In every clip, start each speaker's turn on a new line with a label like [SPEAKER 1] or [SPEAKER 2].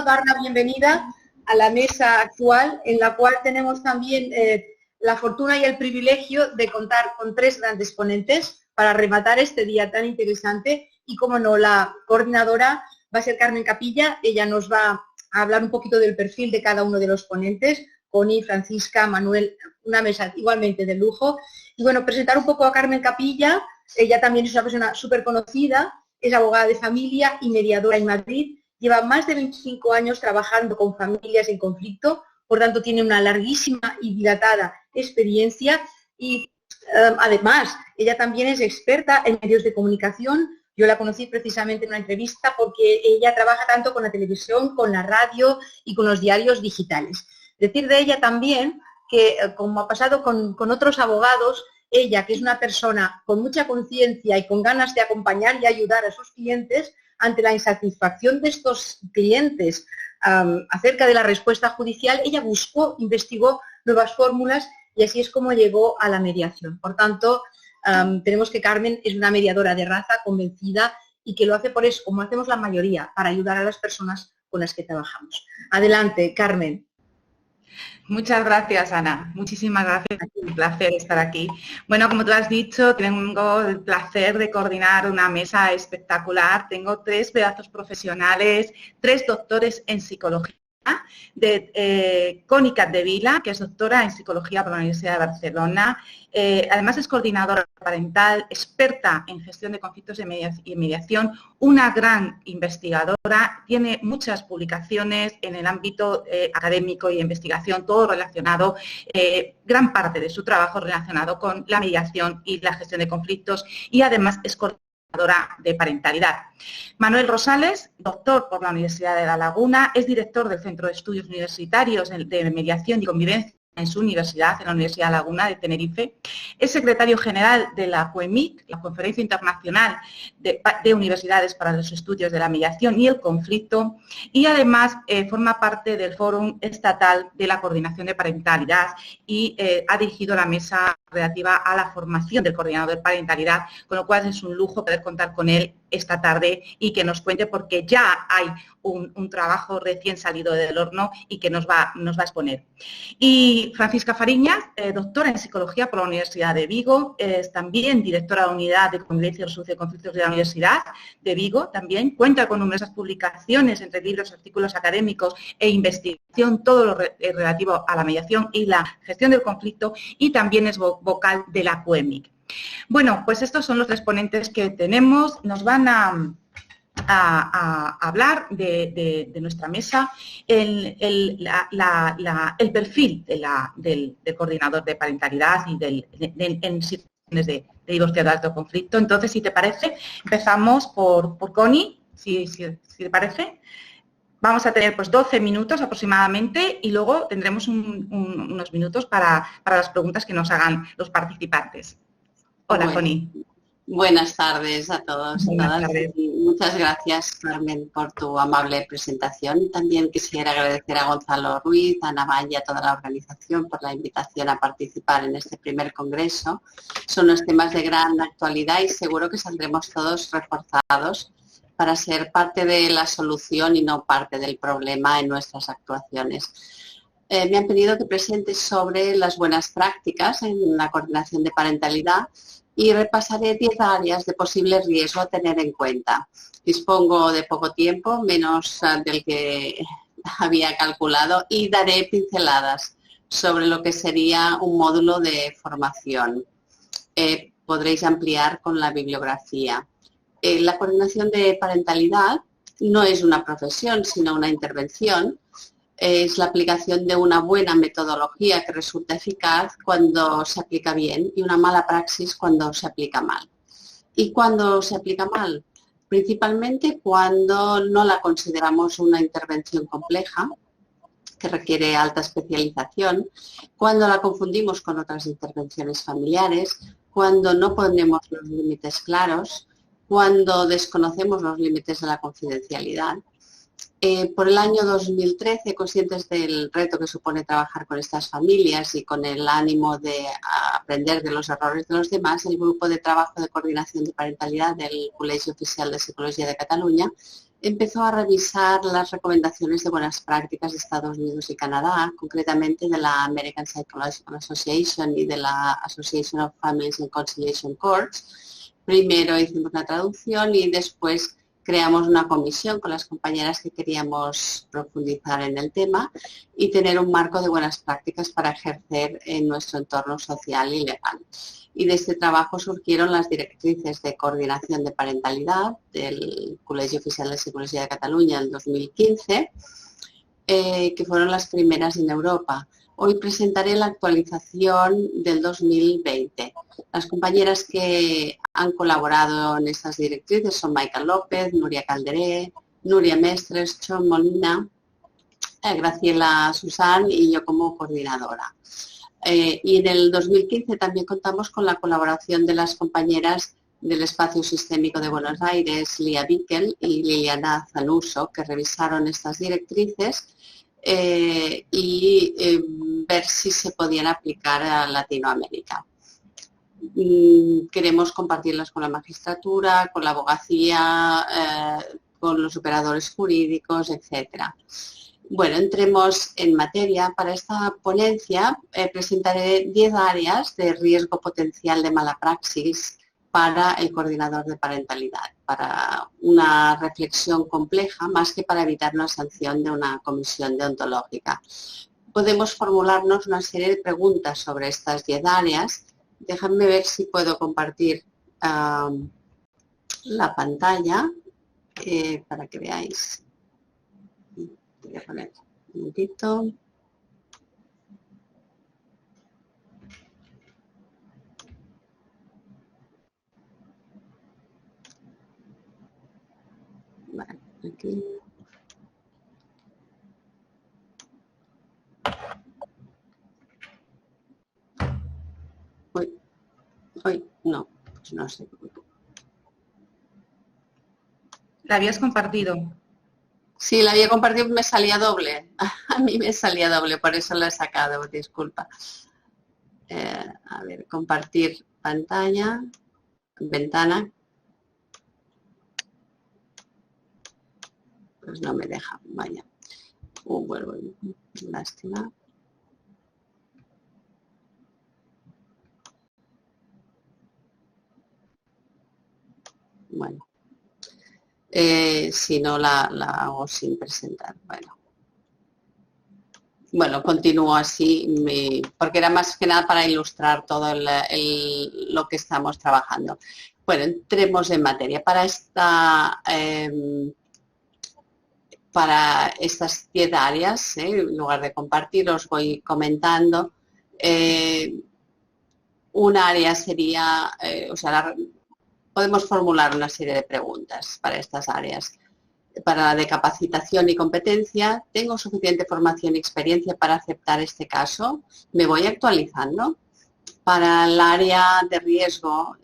[SPEAKER 1] dar la bienvenida a la mesa actual, en la cual tenemos también la fortuna y el privilegio de contar con 3 grandes ponentes para rematar este día tan interesante. Y como no, la coordinadora va a ser Carmen Capilla. Ella nos va a hablar un poquito del perfil de cada uno de los ponentes. Connie, Francisca, Manuel, una mesa igualmente de lujo. Y bueno, presentar un poco a Carmen Capilla. Ella también es una persona súper conocida, es abogada de familia y mediadora en Madrid. Lleva más de 25 años trabajando con familias en conflicto, por tanto tiene una larguísima y dilatada experiencia y además ella también es experta en medios de comunicación. Yo la conocí precisamente en una entrevista porque ella trabaja tanto con la televisión, con la radio y con los diarios digitales. Decir de ella también que, como ha pasado con otros abogados, ella, que es una persona con mucha conciencia y con ganas de acompañar y ayudar a sus clientes, ante la insatisfacción de estos clientes acerca de la respuesta judicial, ella buscó, investigó nuevas fórmulas y así es como llegó a la mediación. Por tanto, tenemos que Carmen es una mediadora de raza, convencida, y que lo hace por eso, como hacemos la mayoría, para ayudar a las personas con las que trabajamos. Adelante, Carmen.
[SPEAKER 2] Muchas gracias, Ana. Muchísimas gracias. Es un placer estar aquí. Bueno, como tú has dicho, tengo el placer de coordinar una mesa espectacular. Tengo 3 pedazos profesionales, 3 doctores en psicología, de Connie Capdevila, que es doctora en psicología por la Universidad de Barcelona. Además es coordinadora parental, experta en gestión de conflictos y mediación, una gran investigadora, tiene muchas publicaciones en el ámbito académico y de investigación, todo relacionado, gran parte de su trabajo relacionado con la mediación y la gestión de conflictos, y además es coordinadora de parentalidad. Manuel Rosales, doctor por la Universidad de La Laguna, es director del Centro de Estudios Universitarios de Mediación y Convivencia en su universidad, en la Universidad de La Laguna de Tenerife. Es secretario general de la CUEMIC, la Conferencia Internacional de Universidades para los Estudios de la Mediación y el Conflicto, y además forma parte del Fórum Estatal de la Coordinación de Parentalidad y ha dirigido la mesa relativa a la formación del coordinador de parentalidad, con lo cual es un lujo poder contar con él esta tarde y que nos cuente, porque ya hay un trabajo recién salido del horno y que nos va a exponer. Y Francisca Fariñas, doctora en Psicología por la Universidad de Vigo, es también directora de la Unidad de Convivencia y Resolución de Conflictos de la Universidad de Vigo, también cuenta con numerosas publicaciones entre libros, artículos académicos e investigación, todo lo relativo a la mediación y la gestión del conflicto, y también es vocal de la CUEMIC. Bueno, pues estos son los 3 ponentes que tenemos. Nos van a hablar de nuestra mesa, el perfil del coordinador de parentalidad y en situaciones de divorcio de alto conflicto. Entonces, si te parece, empezamos por Connie, si te parece. Vamos a tener pues 12 minutos aproximadamente y luego tendremos unos minutos para las preguntas que nos hagan los participantes. Hola, Connie.
[SPEAKER 3] Buenas tardes a todos.
[SPEAKER 2] Buenas tardes.
[SPEAKER 3] Muchas gracias, Carmen, por tu amable presentación. También quisiera agradecer a Gonzalo Ruiz, a Ana Valle y a toda la organización por la invitación a participar en este primer congreso. Son unos temas de gran actualidad y seguro que saldremos todos reforzados para ser parte de la solución y no parte del problema en nuestras actuaciones. Me han pedido que presente sobre las buenas prácticas en la coordinación de parentalidad y repasaré 10 áreas de posible riesgo a tener en cuenta. Dispongo de poco tiempo, menos del que había calculado, y daré pinceladas sobre lo que sería un módulo de formación. Podréis ampliar con la bibliografía. La coordinación de parentalidad no es una profesión, sino una intervención. Es la aplicación de una buena metodología que resulta eficaz cuando se aplica bien y una mala praxis cuando se aplica mal. ¿Y cuando se aplica mal? Principalmente cuando no la consideramos una intervención compleja, que requiere alta especialización, cuando la confundimos con otras intervenciones familiares, cuando no ponemos los límites claros, cuando desconocemos los límites de la confidencialidad. Por el año 2013, conscientes del reto que supone trabajar con estas familias y con el ánimo de aprender de los errores de los demás, el Grupo de Trabajo de Coordinación de Parentalidad del Colegio Oficial de Psicología de Cataluña empezó a revisar las recomendaciones de buenas prácticas de Estados Unidos y Canadá, concretamente de la American Psychological Association y de la Association of Families and Conciliation Courts. Primero hicimos una traducción y después creamos una comisión con las compañeras que queríamos profundizar en el tema y tener un marco de buenas prácticas para ejercer en nuestro entorno social y legal. Y de este trabajo surgieron las directrices de coordinación de parentalidad del Colegio Oficial de Psicología de Cataluña en 2015, que fueron las primeras en Europa. Hoy presentaré la actualización del 2020. Las compañeras que han colaborado en estas directrices son Maica López, Nuria Calderé, Nuria Mestres, Chon Molina, Graciela Susán y yo como coordinadora. Y en el 2015 también contamos con la colaboración de las compañeras del Espacio Sistémico de Buenos Aires, Lía Bickel y Liliana Zanuso, que revisaron estas directrices y ver si se podían aplicar a Latinoamérica. Queremos compartirlas con la magistratura, con la abogacía, con los operadores jurídicos, etcétera. Bueno, entremos en materia. Para esta ponencia presentaré 10 áreas de riesgo potencial de mala praxis para el coordinador de parentalidad, para una reflexión compleja más que para evitar una sanción de una comisión deontológica. Podemos formularnos una serie de preguntas sobre estas 10 áreas. Déjame ver si puedo compartir la pantalla para que veáis. Voy a poner un momentito. Vale, aquí. Hoy no, pues no sé.
[SPEAKER 2] ¿La habías compartido?
[SPEAKER 3] Sí, la había compartido, me salía doble. A mí me salía doble, por eso la he sacado, disculpa. A ver, compartir pantalla, ventana. Pues no me deja, vaya. Vuelvo, lástima. Bueno. Si no la hago sin presentar. Bueno, continúo así, porque era más que nada para ilustrar todo lo que estamos trabajando. Bueno, entremos en materia. Para estas 10 áreas, en lugar de compartir, os voy comentando. Un área sería, podemos formular una serie de preguntas para estas áreas. Para la de capacitación y competencia, ¿tengo suficiente formación y experiencia para aceptar este caso? ¿Me voy actualizando? Para el área de riesgo,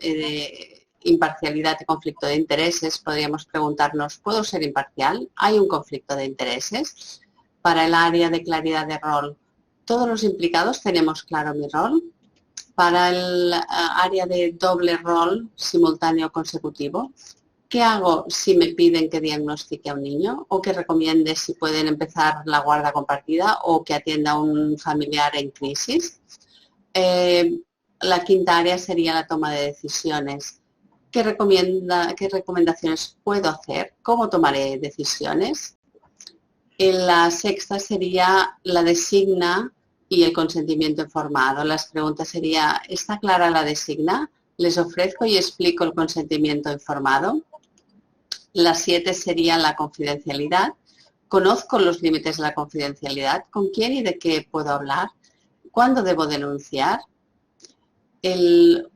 [SPEAKER 3] imparcialidad y conflicto de intereses, podríamos preguntarnos, ¿puedo ser imparcial? ¿Hay un conflicto de intereses? Para el área de claridad de rol, ¿todos los implicados tenemos claro mi rol? Para el área de doble rol simultáneo consecutivo, ¿qué hago si me piden que diagnostique a un niño o que recomiende si pueden empezar la guarda compartida o que atienda a un familiar en crisis? La quinta área sería la toma de decisiones. ¿Qué recomendaciones puedo hacer? ¿Cómo tomaré decisiones? La sexta sería la designa y el consentimiento informado. Las preguntas serían, ¿está clara la designa? ¿Les ofrezco y explico el consentimiento informado? La 7 sería la confidencialidad. ¿Conozco los límites de la confidencialidad? ¿Con quién y de qué puedo hablar? ¿Cuándo debo denunciar? El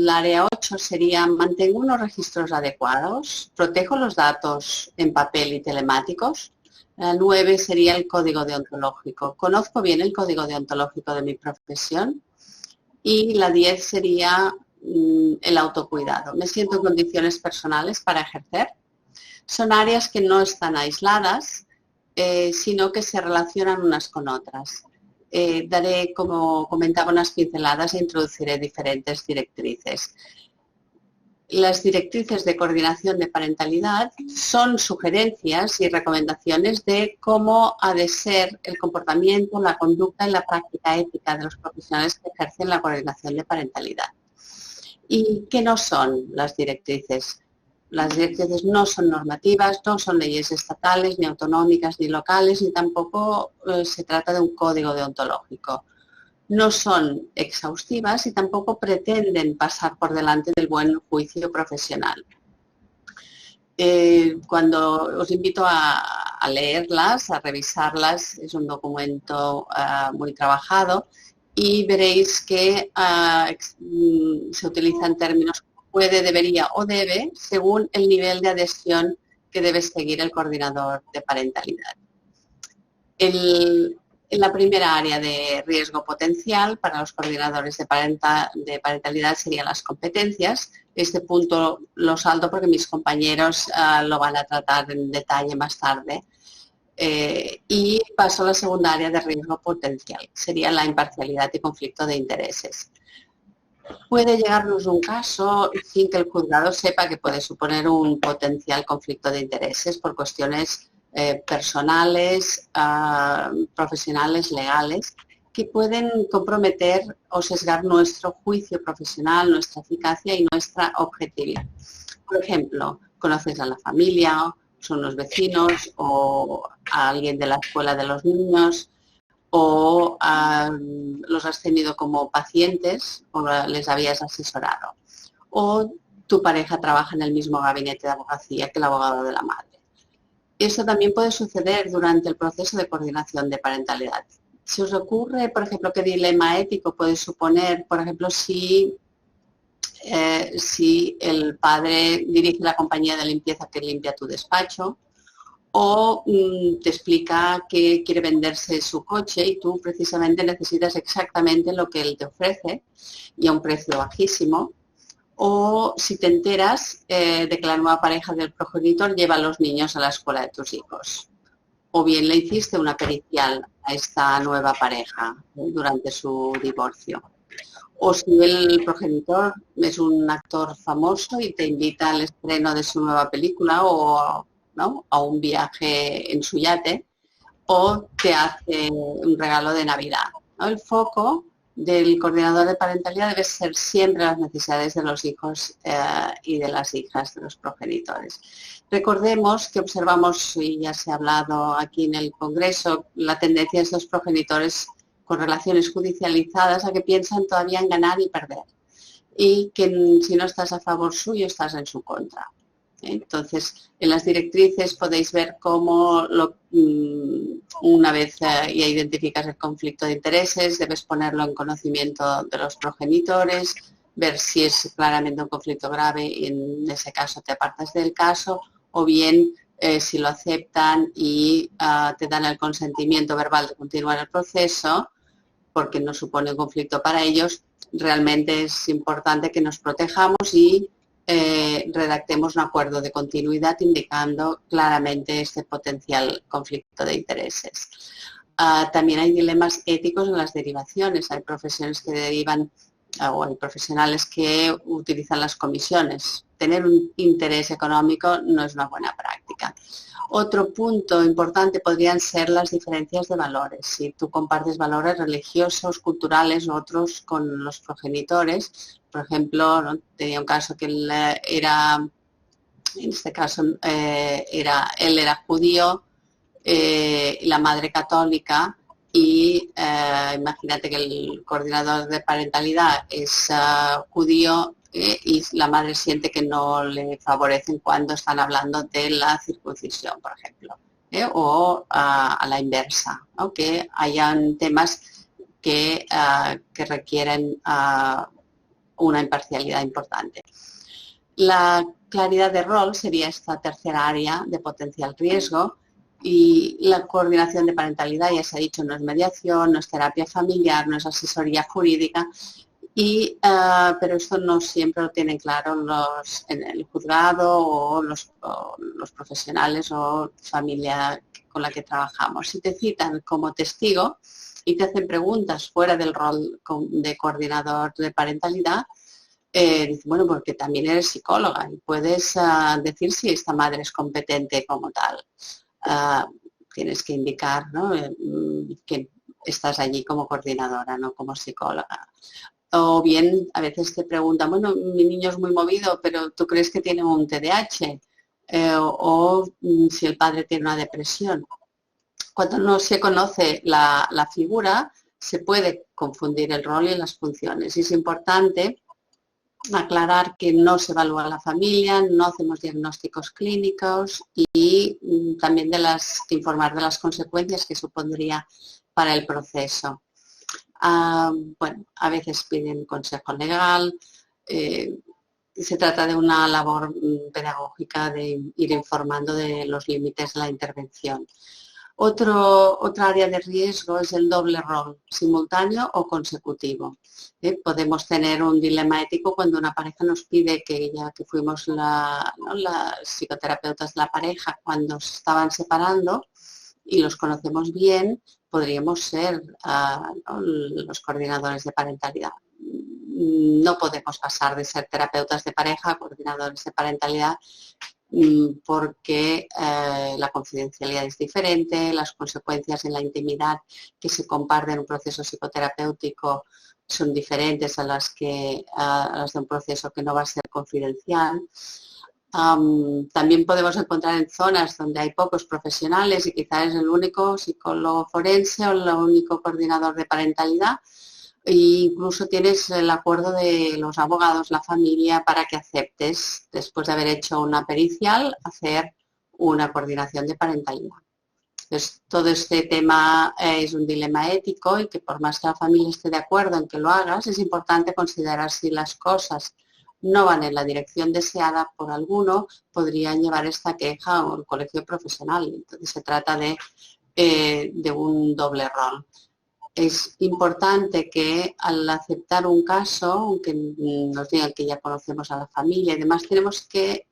[SPEAKER 3] área 8 sería, ¿mantengo unos registros adecuados? ¿Protejo los datos en papel y telemáticos? La 9 sería el código deontológico. ¿Conozco bien el código deontológico de mi profesión? Y la 10 sería el autocuidado. ¿Me siento en condiciones personales para ejercer? Son áreas que no están aisladas, sino que se relacionan unas con otras. Daré, como comentaba, unas pinceladas e introduciré diferentes directrices. Las directrices de coordinación de parentalidad son sugerencias y recomendaciones de cómo ha de ser el comportamiento, la conducta y la práctica ética de los profesionales que ejercen la coordinación de parentalidad. ¿Y qué no son las directrices? Las directrices no son normativas, no son leyes estatales, ni autonómicas, ni locales, ni tampoco se trata de un código deontológico. No son exhaustivas y tampoco pretenden pasar por delante del buen juicio profesional. Cuando os invito a leerlas, a revisarlas, es un documento muy trabajado y veréis que se utilizan términos como puede, debería o debe, según el nivel de adhesión que debe seguir el coordinador de parentalidad. En la primera área de riesgo potencial para los coordinadores de parentalidad serían las competencias. Este punto lo salto porque mis compañeros lo van a tratar en detalle más tarde. Y paso a la segunda área de riesgo potencial, sería la imparcialidad y conflicto de intereses. Puede llegarnos un caso sin que el juzgado sepa que puede suponer un potencial conflicto de intereses por cuestiones personales, profesionales, legales, que pueden comprometer o sesgar nuestro juicio profesional, nuestra eficacia y nuestra objetividad. Por ejemplo, conoces a la familia, son los vecinos o a alguien de la escuela de los niños, o los has tenido como pacientes o les habías asesorado, o tu pareja trabaja en el mismo gabinete de abogacía que el abogado de la madre. Esto también puede suceder durante el proceso de coordinación de parentalidad. Si os ocurre, por ejemplo, qué dilema ético puede suponer, por ejemplo, si el padre dirige la compañía de limpieza que limpia tu despacho, o te explica que quiere venderse su coche y tú precisamente necesitas exactamente lo que él te ofrece y a un precio bajísimo. O si te enteras de que la nueva pareja del progenitor lleva a los niños a la escuela de tus hijos. O bien le hiciste una pericial a esta nueva pareja durante su divorcio. O si el progenitor es un actor famoso y te invita al estreno de su nueva película o ¿no? a un viaje en su yate, o te hace un regalo de Navidad, ¿no? El foco del coordinador de parentalidad debe ser siempre las necesidades de los hijos y de las hijas de los progenitores. Recordemos que observamos, y ya se ha hablado aquí en el Congreso, la tendencia de estos progenitores con relaciones judicializadas a que piensan todavía en ganar y perder, y que si no estás a favor suyo estás en su contra. Entonces, en las directrices podéis ver cómo una vez ya identificas el conflicto de intereses, debes ponerlo en conocimiento de los progenitores, ver si es claramente un conflicto grave y en ese caso te apartas del caso, o bien si lo aceptan y te dan el consentimiento verbal de continuar el proceso, porque no supone un conflicto para ellos, realmente es importante que nos protejamos y redactemos un acuerdo de continuidad indicando claramente este potencial conflicto de intereses. También hay dilemas éticos en las derivaciones. Hay profesiones que derivan o hay profesionales que utilizan las comisiones. Tener un interés económico no es una buena práctica. Otro punto importante podrían ser las diferencias de valores. Si tú compartes valores religiosos, culturales u otros con los progenitores, por ejemplo, ¿no? Tenía un caso que él era, en este caso, él era judío y la madre católica, y imagínate que el coordinador de parentalidad es judío y la madre siente que no le favorecen cuando están hablando de la circuncisión, por ejemplo, o a la inversa, ¿no? Que hayan temas que requieren una imparcialidad importante. La claridad de rol sería esta tercera área de potencial riesgo, y la coordinación de parentalidad, ya se ha dicho, no es mediación, no es terapia familiar, no es asesoría jurídica, pero esto no siempre lo tienen claro en el juzgado o los profesionales o familia con la que trabajamos. Si te citan como testigo y te hacen preguntas fuera del rol de coordinador de parentalidad, dice, bueno, porque también eres psicóloga y puedes decir si esta madre es competente como tal. Tienes que indicar, ¿no? Que estás allí como coordinadora, no como psicóloga. O bien a veces te preguntan, bueno, mi niño es muy movido, pero ¿tú crees que tiene un TDAH? Si el padre tiene una depresión. Cuando no se conoce la figura, se puede confundir el rol y las funciones. Y es importante aclarar que no se evalúa la familia, no hacemos diagnósticos clínicos y también informar de las consecuencias que supondría para el proceso. Bueno, a veces piden consejo legal, se trata de una labor pedagógica de ir informando de los límites de la intervención. Otra área de riesgo es el doble rol, simultáneo o consecutivo. Podemos tener un dilema ético cuando una pareja nos pide que, ya que fuimos las psicoterapeutas de la pareja cuando se estaban separando y los conocemos bien, podríamos ser los coordinadores de parentalidad. No podemos pasar de ser terapeutas de pareja a coordinadores de parentalidad porque la confidencialidad es diferente, las consecuencias en la intimidad que se comparten en un proceso psicoterapéutico son diferentes a las de un proceso que no va a ser confidencial. También podemos encontrar en zonas donde hay pocos profesionales y quizás es el único psicólogo forense o el único coordinador de parentalidad. E incluso tienes el acuerdo de los abogados, la familia, para que aceptes, después de haber hecho una pericial, hacer una coordinación de parentalidad. Entonces, todo este tema es un dilema ético y que por más que la familia esté de acuerdo en que lo hagas, es importante considerar si las cosas no van en la dirección deseada por alguno, podrían llevar esta queja a un colegio profesional. Entonces, se trata de un doble rol. Es importante que al aceptar un caso, aunque nos digan que ya conocemos a la familia y demás, tenemos que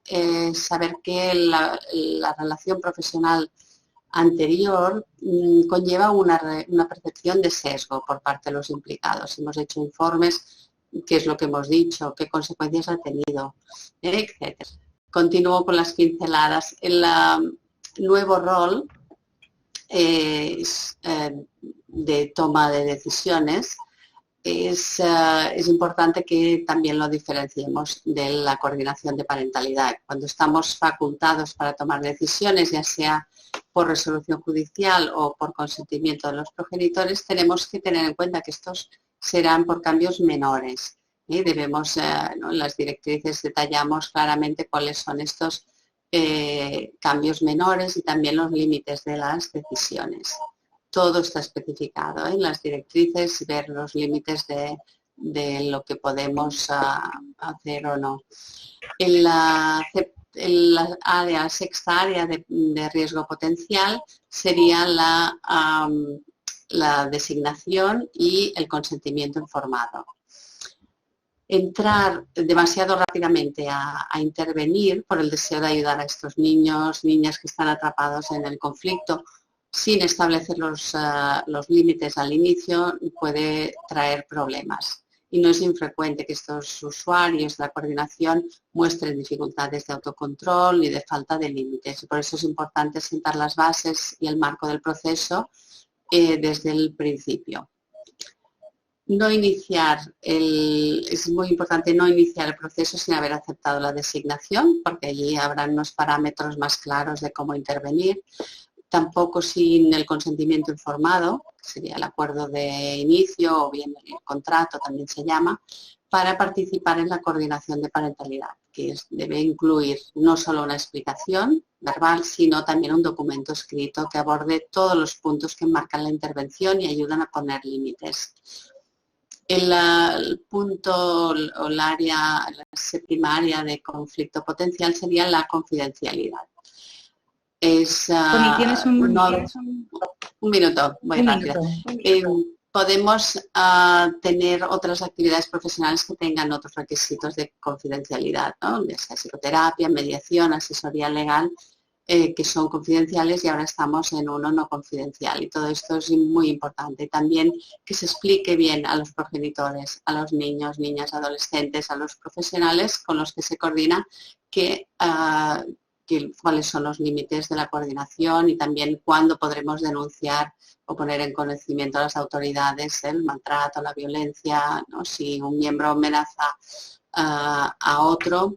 [SPEAKER 3] saber que la relación profesional anterior conlleva una percepción de sesgo por parte de los implicados. Hemos hecho informes, qué es lo que hemos dicho, qué consecuencias ha tenido, etc. Continúo con las pinceladas. El nuevo rol de toma de decisiones, es importante que también lo diferenciemos de la coordinación de parentalidad. Cuando estamos facultados para tomar decisiones, ya sea por resolución judicial o por consentimiento de los progenitores, tenemos que tener en cuenta que estos serán por cambios menores. Debemos, en las directrices detallamos claramente cuáles son estos cambios menores y también los límites de las decisiones. Todo está especificado en las directrices, ver los límites de lo que podemos hacer o no. En la sexta área de riesgo potencial sería la designación y el consentimiento informado. Entrar demasiado rápidamente a intervenir por el deseo de ayudar a estos niños, niñas que están atrapados en el conflicto, sin establecer los límites al inicio, puede traer problemas. Y no es infrecuente que estos usuarios de la coordinación muestren dificultades de autocontrol y de falta de límites. Por eso es importante sentar las bases y el marco del proceso desde el principio. Es muy importante no iniciar el proceso sin haber aceptado la designación, porque allí habrá unos parámetros más claros de cómo intervenir. Tampoco sin el consentimiento informado, que sería el acuerdo de inicio o bien el contrato también se llama, para participar en la coordinación de parentalidad, que debe incluir no solo una explicación verbal, sino también un documento escrito que aborde todos los puntos que enmarcan la intervención y ayudan a poner límites. El punto o el área primaria de conflicto potencial sería la confidencialidad.
[SPEAKER 2] Tienes un
[SPEAKER 3] minuto, muy rápido. Podemos tener otras actividades profesionales que tengan otros requisitos de confidencialidad, ¿no? Ya sea psicoterapia, mediación, asesoría legal, que son confidenciales y ahora estamos en uno no confidencial. Y todo esto es muy importante. También que se explique bien a los progenitores, a los niños, niñas, adolescentes, a los profesionales con los que se coordina cuáles son los límites de la coordinación y también cuándo podremos denunciar o poner en conocimiento a las autoridades el maltrato, la violencia, ¿no? Si un miembro amenaza a otro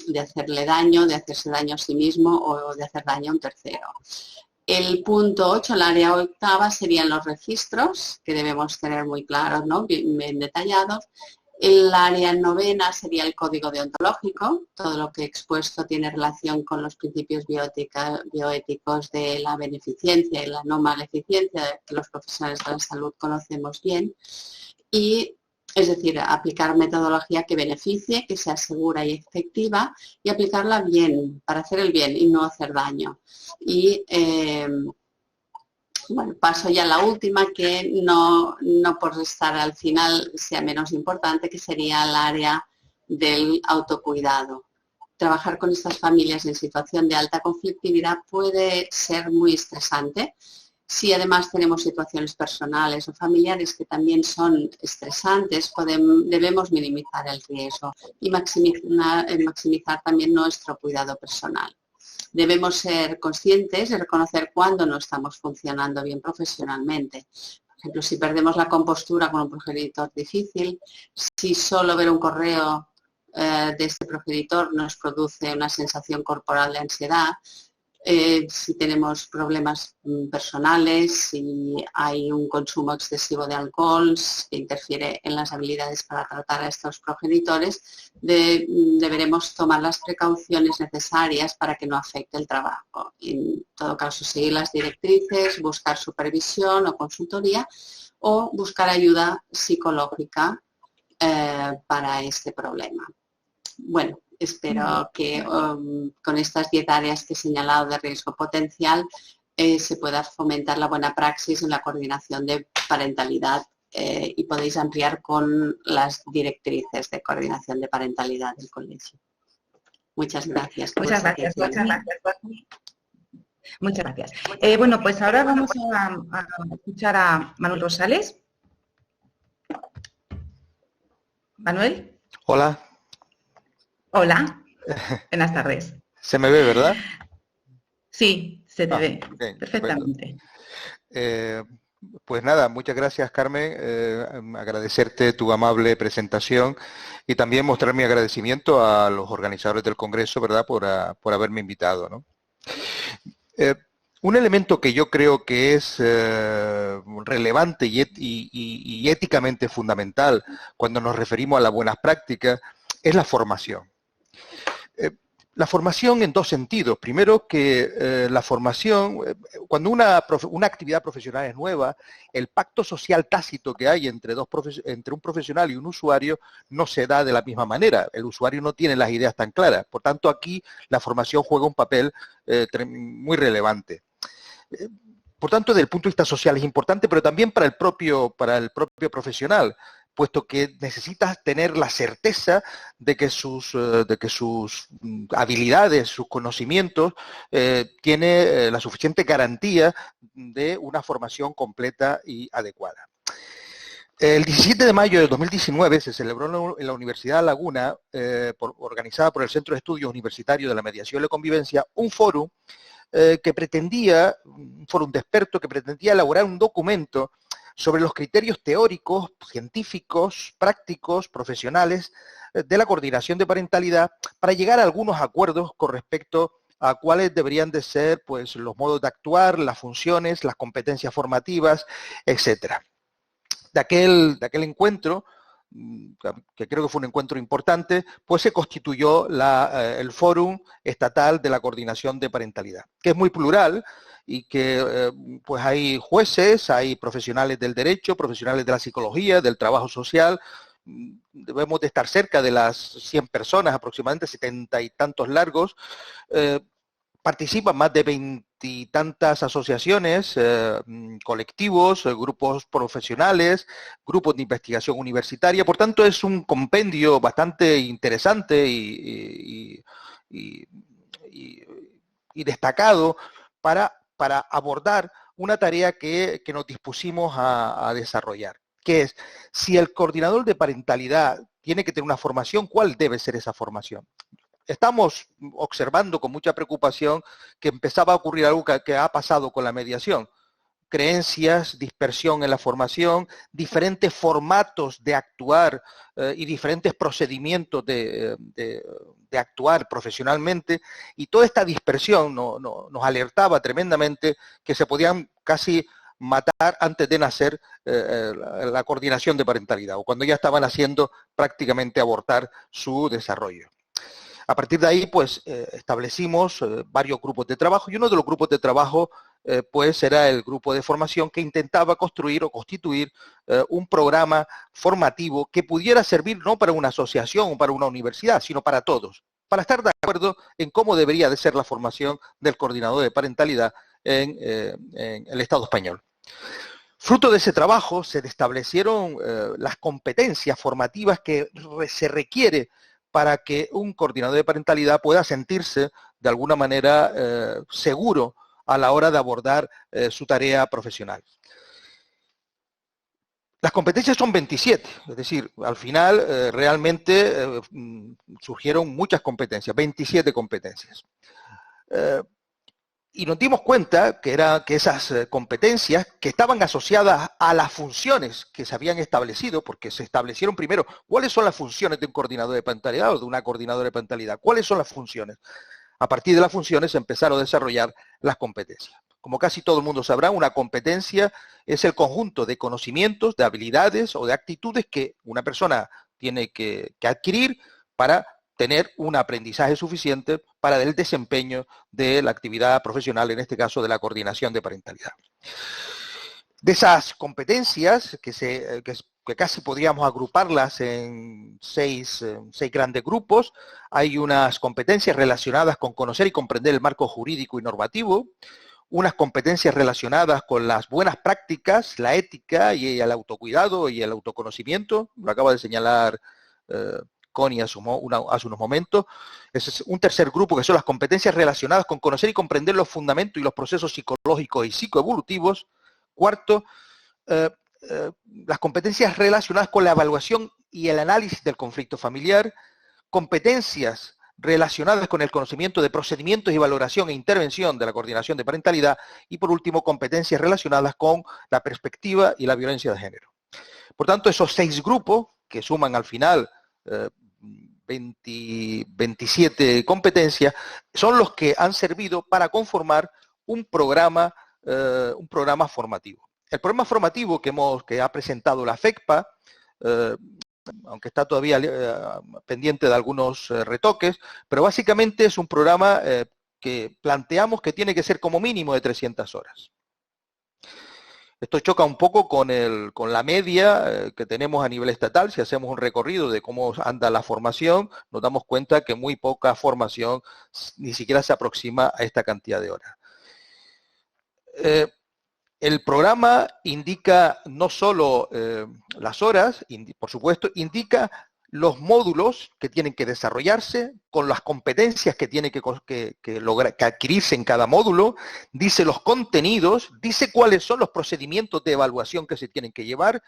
[SPEAKER 3] de hacerle daño, de hacerse daño a sí mismo o de hacer daño a un tercero. El punto 8, el área octava, serían los registros, que debemos tener muy claros, ¿no? Bien detallados. El área novena sería el código deontológico, todo lo que he expuesto tiene relación con los principios bioéticos de la beneficencia y la no maleficencia, que los profesionales de la salud conocemos bien, y es decir, aplicar metodología que beneficie, que sea segura y efectiva, y aplicarla bien, para hacer el bien y no hacer daño. Y bueno, paso ya a la última, que no por estar al final sea menos importante, que sería el área del autocuidado. Trabajar con estas familias en situación de alta conflictividad puede ser muy estresante. Si además tenemos situaciones personales o familiares que también son estresantes, debemos minimizar el riesgo y maximizar también nuestro cuidado personal. Debemos ser conscientes de reconocer cuándo no estamos funcionando bien profesionalmente. Por ejemplo, si perdemos la compostura con un progenitor difícil, si solo ver un correo de este progenitor nos produce una sensación corporal de ansiedad, si tenemos problemas personales, si hay un consumo excesivo de alcohol que interfiere en las habilidades para tratar a estos progenitores, deberemos tomar las precauciones necesarias para que no afecte el trabajo. En todo caso, seguir las directrices, buscar supervisión o consultoría o buscar ayuda psicológica para este problema. Bueno, espero que con estas 10 áreas que he señalado de riesgo potencial se pueda fomentar la buena praxis en la coordinación de parentalidad y podéis ampliar con las directrices de coordinación de parentalidad del colegio. Muchas gracias.
[SPEAKER 2] Muchas gracias. Muchas gracias. Bueno, pues ahora vamos a escuchar a Manuel Rosales. Manuel.
[SPEAKER 4] Hola.
[SPEAKER 2] Hola, buenas tardes.
[SPEAKER 4] ¿Se me ve, verdad?
[SPEAKER 2] Sí, se te ve
[SPEAKER 4] bien,
[SPEAKER 2] perfectamente.
[SPEAKER 4] Pues nada, muchas gracias, Carmen. Agradecerte tu amable presentación y también mostrar mi agradecimiento a los organizadores del Congreso, ¿verdad?, por haberme invitado, ¿no? Un elemento que yo creo que es relevante y éticamente fundamental cuando nos referimos a las buenas prácticas es la formación. La formación en dos sentidos. Primero, que la formación, cuando una actividad profesional es nueva, el pacto social tácito que hay entre un profesional y un usuario no se da de la misma manera. El usuario no tiene las ideas tan claras. Por tanto, aquí la formación juega un papel muy relevante. Por tanto, desde el punto de vista social es importante, pero también para el propio profesional, puesto que necesitas tener la certeza de que sus habilidades, sus conocimientos, tiene la suficiente garantía de una formación completa y adecuada. El 17 de mayo de 2019 se celebró en la Universidad de La Laguna, organizada por el Centro de Estudios Universitarios de la Mediación y la Convivencia, un fórum un fórum de expertos que pretendía elaborar un documento sobre los criterios teóricos, científicos, prácticos, profesionales de la coordinación de parentalidad para llegar a algunos acuerdos con respecto a cuáles deberían de ser, pues, los modos de actuar, las funciones, las competencias formativas, etcétera. De aquel encuentro, que creo que fue un encuentro importante, pues se constituyó el Fórum Estatal de la Coordinación de Parentalidad, que es muy plural y que pues hay jueces, hay profesionales del derecho, profesionales de la psicología, del trabajo social. Debemos de estar cerca de las 100 personas, aproximadamente 70 y tantos largos. Participan más de 20 y tantas asociaciones, colectivos, grupos profesionales, grupos de investigación universitaria. Por tanto, es un compendio bastante interesante y y destacado para abordar una tarea que nos dispusimos a desarrollar, que es, si el coordinador de parentalidad tiene que tener una formación, ¿cuál debe ser esa formación? Estamos observando con mucha preocupación que empezaba a ocurrir algo que ha pasado con la mediación. Creencias, dispersión en la formación, diferentes formatos de actuar y diferentes procedimientos de actuar profesionalmente, y toda esta dispersión nos alertaba tremendamente que se podían casi matar antes de nacer la coordinación de parentalidad, o cuando ya estaban haciendo prácticamente abortar su desarrollo. A partir de ahí, pues, establecimos varios grupos de trabajo, y uno de los grupos de trabajo pues era el grupo de formación que intentaba construir o constituir un programa formativo que pudiera servir no para una asociación o para una universidad, sino para todos, para estar de acuerdo en cómo debería de ser la formación del coordinador de parentalidad en el Estado español. Fruto de ese trabajo se establecieron las competencias formativas que se requiere para que un coordinador de parentalidad pueda sentirse de alguna manera seguro a la hora de abordar su tarea profesional. Las competencias son 27, es decir, al final realmente surgieron muchas competencias, 27 competencias. Y nos dimos cuenta que esas competencias que estaban asociadas a las funciones que se habían establecido, porque se establecieron primero cuáles son las funciones de un coordinador de parentalidad o de una coordinadora de parentalidad, cuáles son las funciones. A partir de las funciones se empezaron a desarrollar las competencias. Como casi todo el mundo sabrá, una competencia es el conjunto de conocimientos, de habilidades o de actitudes que una persona tiene que adquirir para tener un aprendizaje suficiente para el desempeño de la actividad profesional, en este caso de la coordinación de parentalidad. De esas competencias, que casi podríamos agruparlas en seis grandes grupos, hay unas competencias relacionadas con conocer y comprender el marco jurídico y normativo, unas competencias relacionadas con las buenas prácticas, la ética y el autocuidado y el autoconocimiento, lo acaba de señalar Connie hace unos momentos. Ese es un tercer grupo, que son las competencias relacionadas con conocer y comprender los fundamentos y los procesos psicológicos y psicoevolutivos. Cuarto, las competencias relacionadas con la evaluación y el análisis del conflicto familiar, competencias relacionadas con el conocimiento de procedimientos y valoración e intervención de la coordinación de parentalidad, y por último, competencias relacionadas con la perspectiva y la violencia de género. Por tanto, esos 6 grupos, que suman al final 27 competencias, son los que han servido para conformar un programa formativo. El programa formativo que ha presentado la FECPA, aunque está todavía pendiente de algunos retoques, pero básicamente es un programa que planteamos que tiene que ser como mínimo de 300 horas. Esto choca un poco con la media que tenemos a nivel estatal. Si hacemos un recorrido de cómo anda la formación, nos damos cuenta que muy poca formación ni siquiera se aproxima a esta cantidad de horas. El programa indica no solo las horas, por supuesto, indica los módulos que tienen que desarrollarse, con las competencias que tiene que adquirirse en cada módulo, dice los contenidos, dice cuáles son los procedimientos de evaluación que se tienen que llevar,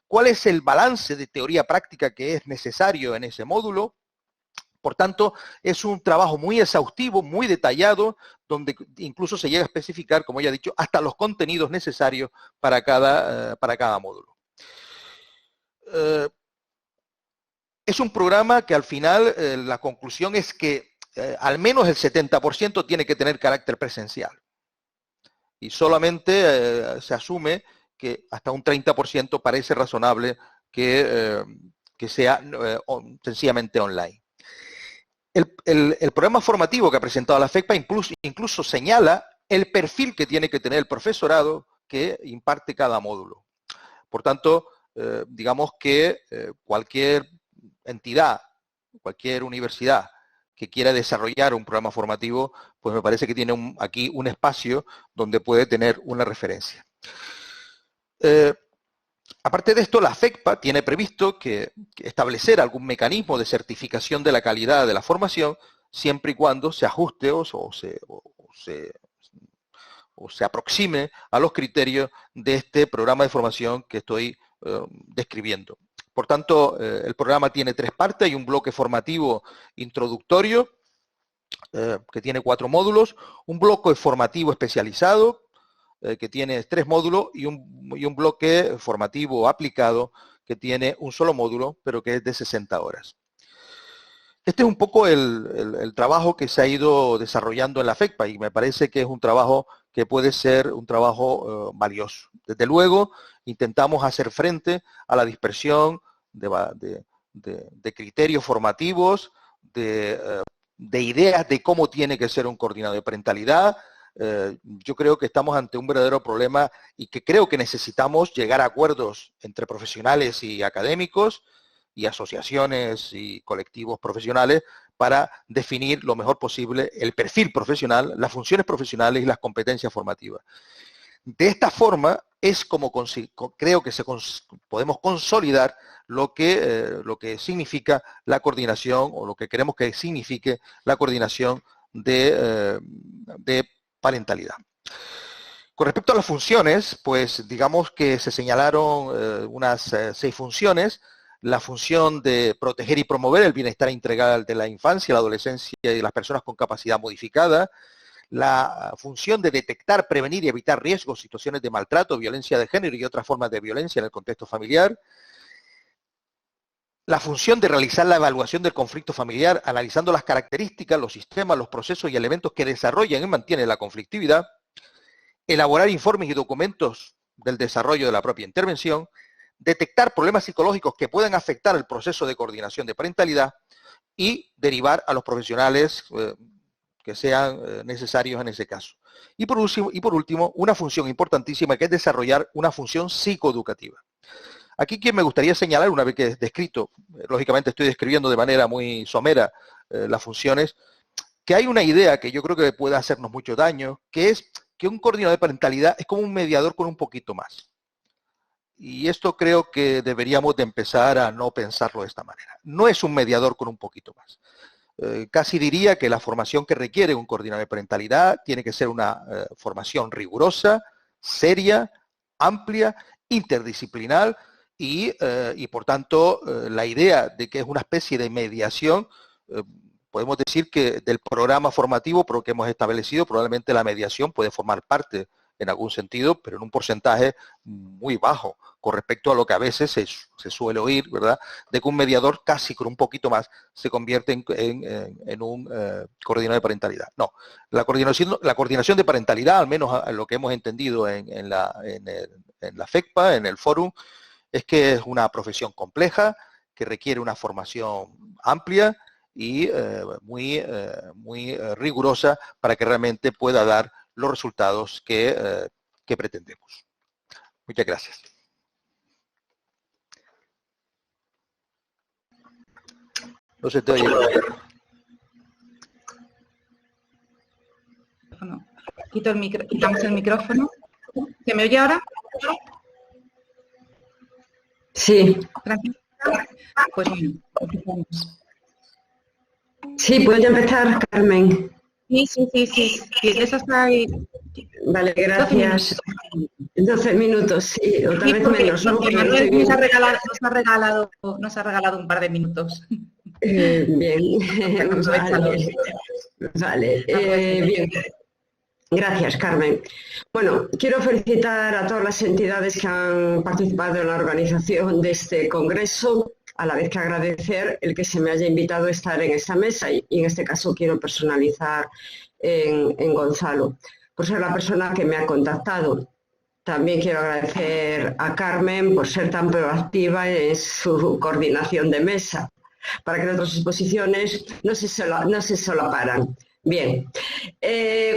[SPEAKER 4] cuál es el balance de teoría práctica que es necesario en ese módulo. Por tanto, es un trabajo muy exhaustivo, muy detallado, donde incluso se llega a especificar, como ya he dicho, hasta los contenidos necesarios para cada módulo. Es un programa que al final la conclusión es que al menos el 70% tiene que tener carácter presencial. Y solamente se asume que hasta un 30% parece razonable que sea sencillamente online. El programa formativo que ha presentado la FECPA incluso señala el perfil que tiene que tener el profesorado que imparte cada módulo. Por tanto, digamos que cualquier entidad, cualquier universidad que quiera desarrollar un programa formativo, pues me parece que tiene aquí un espacio donde puede tener una referencia. Aparte de esto, la FECPA tiene previsto que establecer algún mecanismo de certificación de la calidad de la formación, siempre y cuando se ajuste o se aproxime a los criterios de este programa de formación que estoy describiendo. Por tanto, el programa tiene 3 partes. Hay un bloque formativo introductorio que tiene 4 módulos, un bloque formativo especializado que tiene 3 módulos y un bloque formativo aplicado que tiene un solo módulo, pero que es de 60 horas. Este es un poco el trabajo que se ha ido desarrollando en la FECPA y me parece que es un trabajo que puede ser un trabajo valioso. Desde luego, intentamos hacer frente a la dispersión de criterios formativos, de ideas de cómo tiene que ser un coordinador de parentalidad. Yo creo que estamos ante un verdadero problema y que creo que necesitamos llegar a acuerdos entre profesionales y académicos y asociaciones y colectivos profesionales para definir lo mejor posible el perfil profesional, las funciones profesionales y las competencias formativas. De esta forma es como creo que podemos consolidar lo que significa la coordinación o lo que queremos que signifique la coordinación de parentalidad. Con respecto a las funciones, pues digamos que se señalaron unas 6 funciones. La función de proteger y promover el bienestar integral de la infancia, la adolescencia y de las personas con capacidad modificada. La función de detectar, prevenir y evitar riesgos, situaciones de maltrato, violencia de género y otras formas de violencia en el contexto familiar. La función de realizar la evaluación del conflicto familiar, analizando las características, los sistemas, los procesos y elementos que desarrollan y mantienen la conflictividad. Elaborar informes y documentos del desarrollo de la propia intervención. Detectar problemas psicológicos que puedan afectar el proceso de coordinación de parentalidad y derivar a los profesionales que sean necesarios en ese caso. Y por último, una función importantísima que es desarrollar una función psicoeducativa. Aquí me gustaría señalar, una vez que es descrito, lógicamente estoy describiendo de manera muy somera las funciones, que hay una idea que yo creo que puede hacernos mucho daño, que es que un coordinador de parentalidad es como un mediador con un poquito más. Y esto creo que deberíamos de empezar a no pensarlo de esta manera. No es un mediador con un poquito más. Casi diría que la formación que requiere un coordinador de parentalidad tiene que ser una formación rigurosa, seria, amplia, interdisciplinar y por tanto la idea de que es una especie de mediación, podemos decir que del programa formativo que hemos establecido, probablemente la mediación puede formar parte en algún sentido, pero en un porcentaje muy bajo con respecto a lo que a veces se suele oír, ¿verdad? De que un mediador casi con un poquito más se convierte en un coordinador de parentalidad. No, la coordinación de parentalidad, al menos lo que hemos entendido en la FECPA, en el fórum, es que es una profesión compleja, que requiere una formación amplia y muy rigurosa para que realmente pueda dar los resultados que pretendemos. Muchas gracias. No se te oye.
[SPEAKER 2] Quitamos el micrófono. ¿Se me oye ahora?
[SPEAKER 5] Sí.
[SPEAKER 2] Francisca. Pues bueno, empezamos.
[SPEAKER 5] Sí, ¿puedo ya empezar, Carmen?
[SPEAKER 2] Sí. Eso está ahí.
[SPEAKER 5] Vale, gracias. 12 minutos, sí, o tal vez menos, ¿no?
[SPEAKER 2] Nos ha regalado un par de minutos.
[SPEAKER 5] Bien, vale. Bien. Gracias, Carmen. Bueno, quiero felicitar a todas las entidades que han participado en la organización de este congreso, a la vez que agradecer el que se me haya invitado a estar en esta mesa y en este caso quiero personalizar en Gonzalo, por ser la persona que me ha contactado. También quiero agradecer a Carmen por ser tan proactiva en su coordinación de mesa, para que nuestras exposiciones no se solaparan. Bien,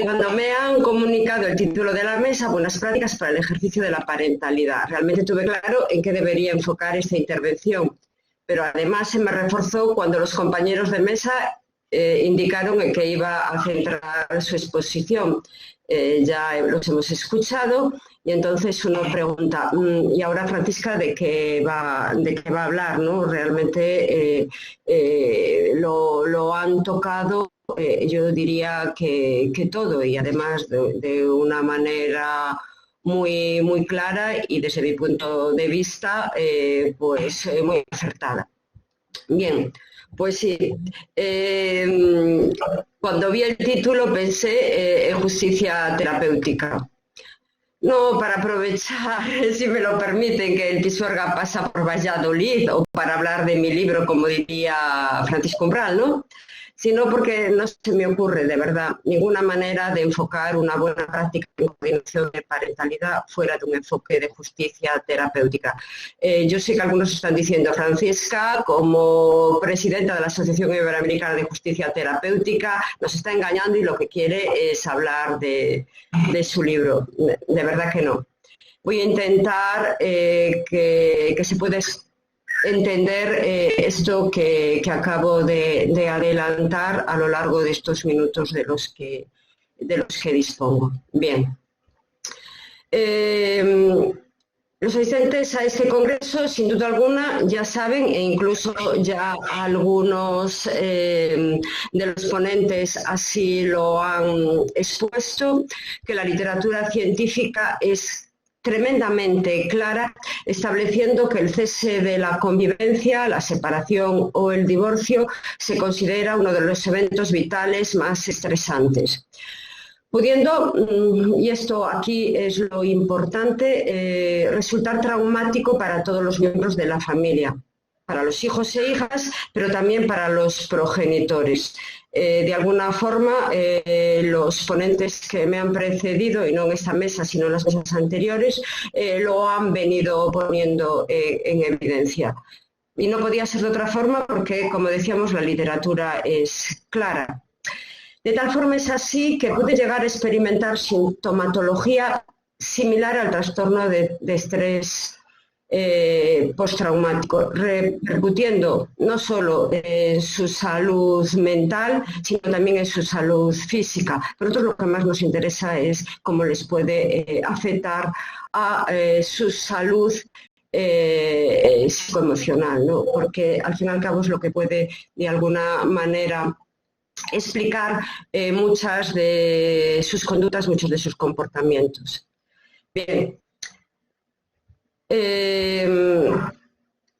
[SPEAKER 5] cuando me han comunicado el título de la mesa, buenas prácticas para el ejercicio de la parentalidad, realmente tuve claro en qué debería enfocar esta intervención, pero además se me reforzó cuando los compañeros de mesa indicaron en que iba a centrar su exposición. Ya los hemos escuchado y entonces uno pregunta, y ahora Francisca, ¿de qué va a hablar? ¿No? Realmente lo han tocado yo diría que todo, y además de una manera muy clara y desde mi punto de vista pues muy acertada. Bien, pues sí, cuando vi el título pensé en justicia terapéutica. No para aprovechar, si me lo permiten, que el Pisuerga pasa por Valladolid o para hablar de mi libro, como diría Francisco Umbral, ¿no? Sino porque no se me ocurre, de verdad, ninguna manera de enfocar una buena práctica de coordinación de parentalidad fuera de un enfoque de justicia terapéutica. Yo sé que algunos están diciendo, Francisca, como presidenta de la Asociación Iberoamericana de Justicia Terapéutica, nos está engañando y lo que quiere es hablar de su libro. De verdad que no. Voy a intentar que se pueda entender esto que acabo de adelantar a lo largo de estos minutos de los que dispongo. Bien. Los asistentes a este congreso, sin duda alguna, ya saben, e incluso ya algunos de los ponentes así lo han expuesto, que la literatura científica es tremendamente clara, estableciendo que el cese de la convivencia, la separación o el divorcio se considera uno de los eventos vitales más estresantes. Pudiendo, y esto aquí es lo importante, resultar traumático para todos los miembros de la familia, para los hijos e hijas, pero también para los progenitores. De alguna forma, los ponentes que me han precedido, y no en esta mesa, sino en las mesas anteriores, lo han venido poniendo en evidencia. Y no podía ser de otra forma porque, como decíamos, la literatura es clara. De tal forma es así que puede llegar a experimentar sintomatología similar al trastorno de estrés postraumático, repercutiendo no solo en su salud mental, sino también en su salud física. Pero nosotros lo que más nos interesa es cómo les puede afectar a su salud psicoemocional, ¿no? Porque al fin y al cabo es lo que puede de alguna manera explicar muchas de sus conductas, muchos de sus comportamientos. Bien.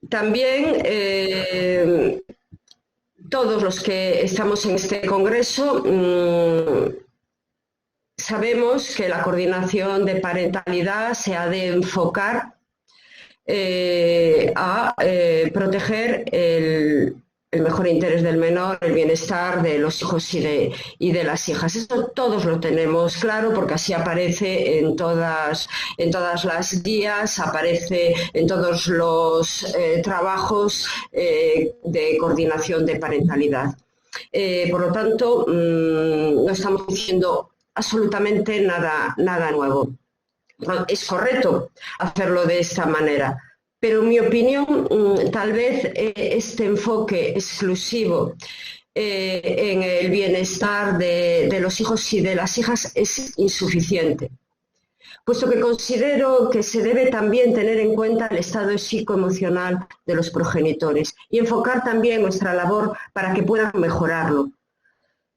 [SPEAKER 5] También todos los que estamos en este congreso sabemos que la coordinación de parentalidad se ha de enfocar a proteger el mejor interés del menor, el bienestar de los hijos y de las hijas. Esto todos lo tenemos claro porque así aparece en todas las guías, aparece en todos los trabajos de coordinación de parentalidad. Por lo tanto, no estamos diciendo absolutamente nada nuevo. Es correcto hacerlo de esta manera. Pero en mi opinión, tal vez este enfoque exclusivo en el bienestar de los hijos y de las hijas es insuficiente, puesto que considero que se debe también tener en cuenta el estado psicoemocional de los progenitores y enfocar también nuestra labor para que puedan mejorarlo,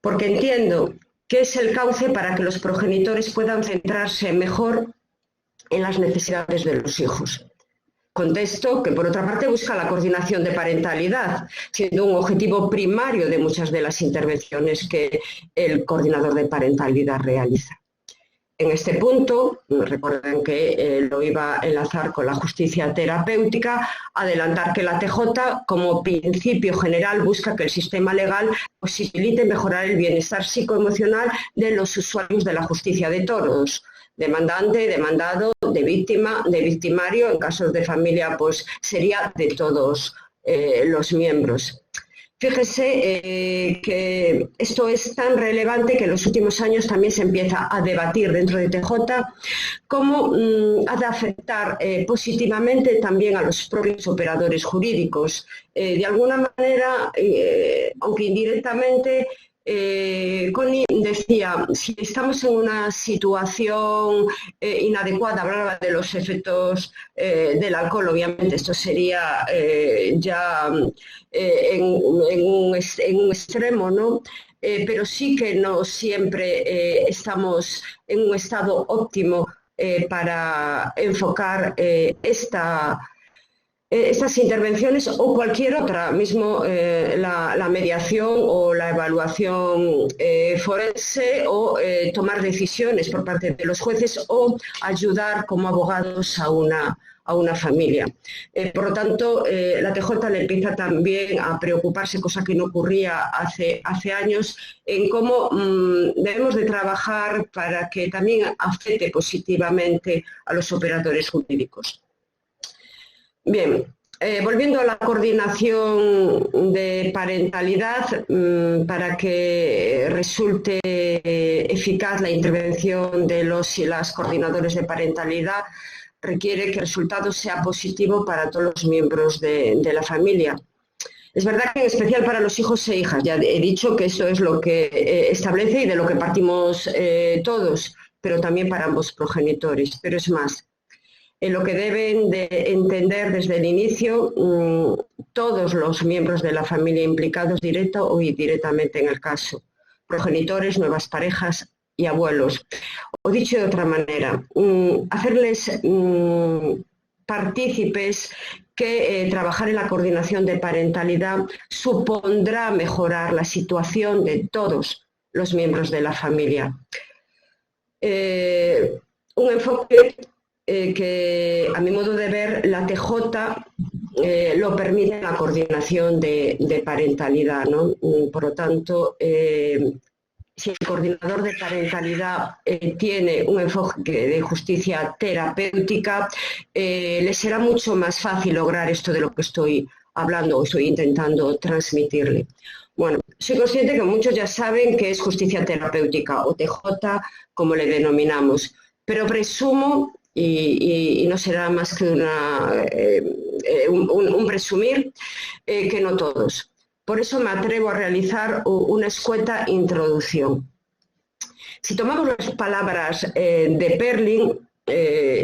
[SPEAKER 5] porque entiendo que es el cauce para que los progenitores puedan centrarse mejor en las necesidades de los hijos. Contexto que, por otra parte, busca la coordinación de parentalidad, siendo un objetivo primario de muchas de las intervenciones que el coordinador de parentalidad realiza. En este punto, recuerden que lo iba a enlazar con la justicia terapéutica, adelantar que la TJ, como principio general, busca que el sistema legal posibilite mejorar el bienestar psicoemocional de los usuarios de la justicia de todos, demandante, demandado, de víctima, de victimario, en casos de familia pues sería de todos los miembros. Fíjese que esto es tan relevante que en los últimos años también se empieza a debatir dentro de TJ cómo ha de afectar positivamente también a los propios operadores jurídicos. De alguna manera, aunque indirectamente, Connie decía, si estamos en una situación inadecuada, hablaba de los efectos del alcohol, obviamente esto sería ya en un extremo, ¿no? pero sí que no siempre estamos en un estado óptimo para enfocar estas intervenciones o cualquier otra, mismo la mediación o la evaluación forense o tomar decisiones por parte de los jueces o ayudar como abogados a una familia. Por lo tanto, la TJ le empieza también a preocuparse, cosa que no ocurría hace años, en cómo debemos de trabajar para que también afecte positivamente a los operadores jurídicos. Bien, volviendo a la coordinación de parentalidad, para que resulte eficaz la intervención de los y las coordinadores de parentalidad, requiere que el resultado sea positivo para todos los miembros de la familia. Es verdad que en especial para los hijos e hijas, ya he dicho que eso es lo que establece y de lo que partimos todos, pero también para ambos progenitores. Pero es más, en lo que deben de entender desde el inicio todos los miembros de la familia implicados directa o indirectamente en el caso, progenitores, nuevas parejas y abuelos. O dicho de otra manera, hacerles partícipes que trabajar en la coordinación de parentalidad supondrá mejorar la situación de todos los miembros de la familia. Un enfoque que, a mi modo de ver, la TJ lo permite en la coordinación de parentalidad, ¿no? Por lo tanto, si el coordinador de parentalidad tiene un enfoque de justicia terapéutica, le será mucho más fácil lograr esto de lo que estoy hablando o estoy intentando transmitirle. Bueno, soy consciente que muchos ya saben que es justicia terapéutica o TJ, como le denominamos, pero presumo, y no será más que un presumir, que no todos. Por eso me atrevo a realizar una escueta introducción. Si tomamos las palabras de Perlin,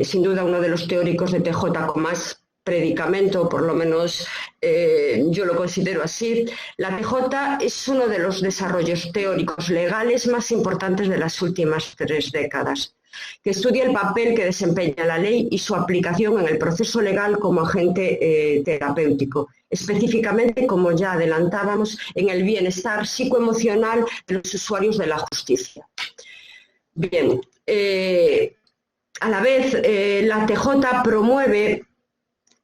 [SPEAKER 5] sin duda uno de los teóricos de TJ con más predicamento, por lo menos yo lo considero así, la TJ es uno de los desarrollos teóricos legales más importantes de las últimas 3 décadas, que estudia el papel que desempeña la ley y su aplicación en el proceso legal como agente terapéutico, específicamente, como ya adelantábamos, en el bienestar psicoemocional de los usuarios de la justicia. Bien, a la vez la TJ promueve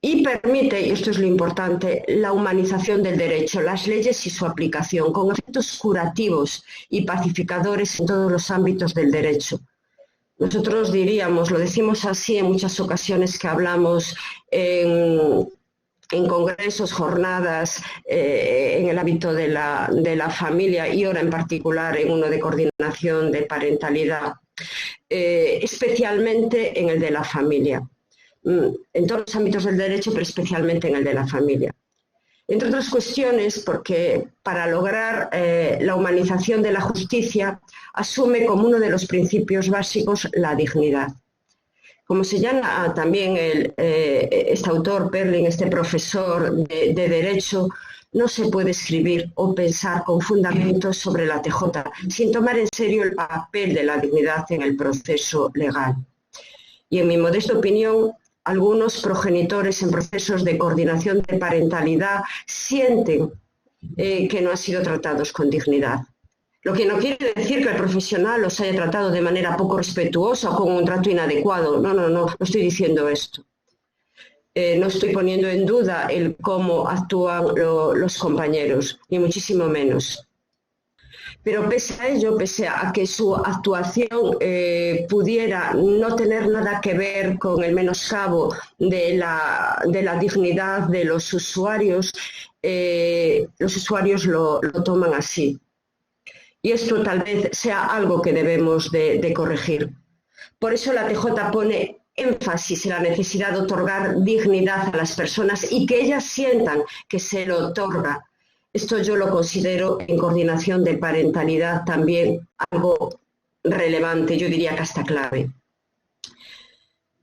[SPEAKER 5] y permite, y esto es lo importante, la humanización del derecho, las leyes y su aplicación, con efectos curativos y pacificadores en todos los ámbitos del derecho. Nosotros diríamos, lo decimos así en muchas ocasiones que hablamos en congresos, jornadas, en el ámbito de la familia y ahora en particular en uno de coordinación de parentalidad, especialmente en el de la familia. En todos los ámbitos del derecho, pero especialmente en el de la familia. Entre otras cuestiones, porque para lograr la humanización de la justicia asume como uno de los principios básicos la dignidad. Como señala también este autor, Perlin, este profesor de Derecho, no se puede escribir o pensar con fundamentos sobre la TJ sin tomar en serio el papel de la dignidad en el proceso legal. Y en mi modesta opinión, algunos progenitores en procesos de coordinación de parentalidad sienten que no han sido tratados con dignidad. Lo que no quiere decir que el profesional los haya tratado de manera poco respetuosa o con un trato inadecuado. No estoy diciendo esto. No estoy poniendo en duda el cómo actúan los compañeros, ni muchísimo menos. Pero pese a ello, pese a que su actuación pudiera no tener nada que ver con el menoscabo de la dignidad de los usuarios lo toman así. Y esto tal vez sea algo que debemos de corregir. Por eso la TJ pone énfasis en la necesidad de otorgar dignidad a las personas y que ellas sientan que se lo otorga. Esto yo lo considero en coordinación de parentalidad también algo relevante, yo diría que hasta clave.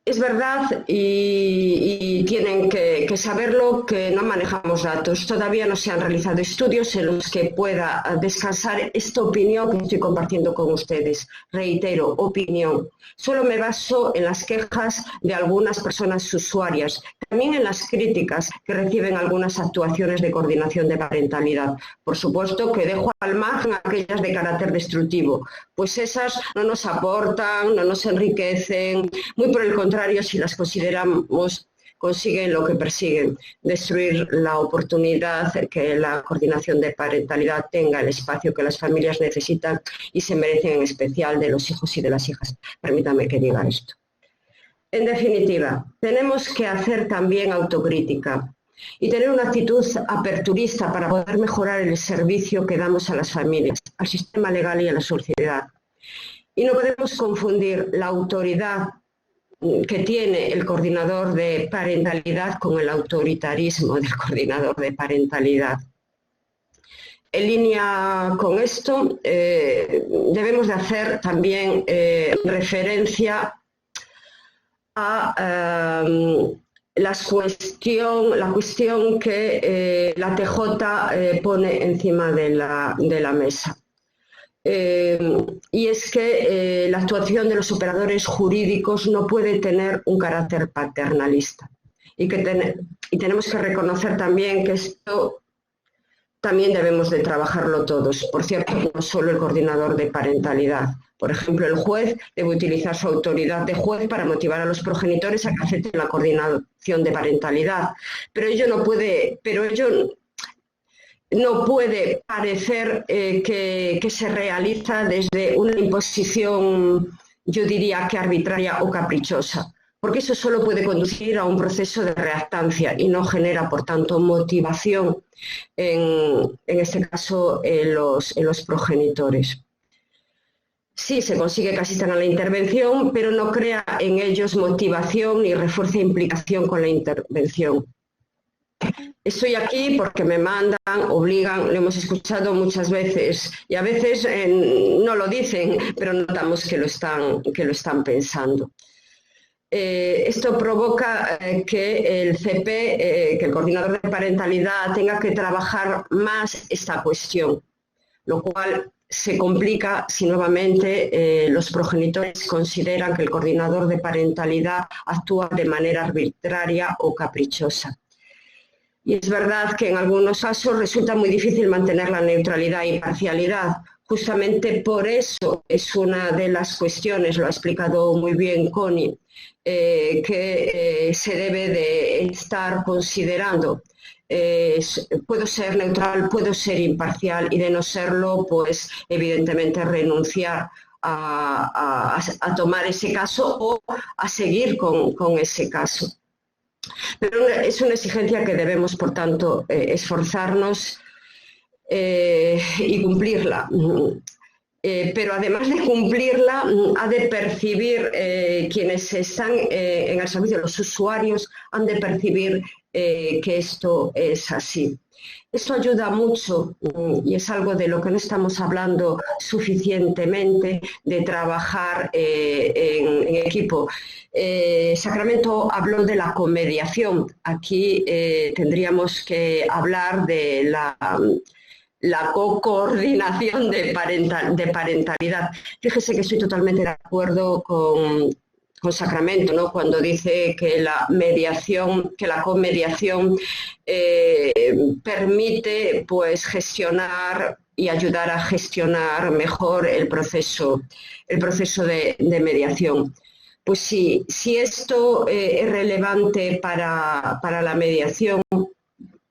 [SPEAKER 5] Es verdad y tienen que que saberlo que no manejamos datos. Todavía no se han realizado estudios en los que pueda descansar esta opinión que estoy compartiendo con ustedes. Reitero, opinión. Solo me baso en las quejas de algunas personas usuarias, también en las críticas que reciben algunas actuaciones de coordinación de parentalidad. Por supuesto que dejo al margen aquellas de carácter destructivo, pues esas no nos aportan, no nos enriquecen, muy por el contrario, si las consideramos, consiguen lo que persiguen, destruir la oportunidad que la coordinación de parentalidad tenga el espacio que las familias necesitan y se merecen, en especial de los hijos y de las hijas. Permítame que diga esto. En definitiva, tenemos que hacer también autocrítica y tener una actitud aperturista para poder mejorar el servicio que damos a las familias, al sistema legal y a la sociedad. Y no podemos confundir la autoridad que tiene el coordinador de parentalidad con el autoritarismo del coordinador de parentalidad. En línea con esto, debemos de hacer también referencia a la cuestión que la TJ pone encima de la mesa. Y es que la actuación de los operadores jurídicos no puede tener un carácter paternalista y tenemos que reconocer también que esto también debemos de trabajarlo todos. Por cierto, no solo el coordinador de parentalidad. Por ejemplo, el juez debe utilizar su autoridad de juez para motivar a los progenitores a que acepten la coordinación de parentalidad, pero ello no puede parecer que se realiza desde una imposición, yo diría que arbitraria o caprichosa, porque eso solo puede conducir a un proceso de reactancia y no genera, por tanto, motivación, en este caso, en los progenitores. Sí, se consigue que asistan a la intervención, pero no crea en ellos motivación ni refuerza implicación con la intervención. Estoy aquí porque me mandan, obligan, lo hemos escuchado muchas veces y a veces no lo dicen, pero notamos que lo están pensando. Esto provoca que el CP, que el coordinador de parentalidad, tenga que trabajar más esta cuestión, lo cual se complica si nuevamente los progenitores consideran que el coordinador de parentalidad actúa de manera arbitraria o caprichosa. Y es verdad que en algunos casos resulta muy difícil mantener la neutralidad e imparcialidad. Justamente por eso es una de las cuestiones, lo ha explicado muy bien Connie, que se debe de estar considerando. Puedo ser neutral, puedo ser imparcial y de no serlo, pues evidentemente renunciar a tomar ese caso o a seguir con ese caso. Pero es una exigencia que debemos, por tanto, esforzarnos y cumplirla. Pero además de cumplirla, ha de percibir quienes están en el servicio, los usuarios, han de percibir que esto es así. Esto ayuda mucho y es algo de lo que no estamos hablando suficientemente, de trabajar en equipo. Sacramento habló de la comediación. Aquí tendríamos que hablar de la co-coordinación de parentalidad. Fíjese que estoy totalmente de acuerdo con Sacramento, ¿no? Cuando dice que la comediación permite, pues, gestionar y ayudar a gestionar mejor el proceso de mediación. Pues sí, si esto es relevante para la mediación,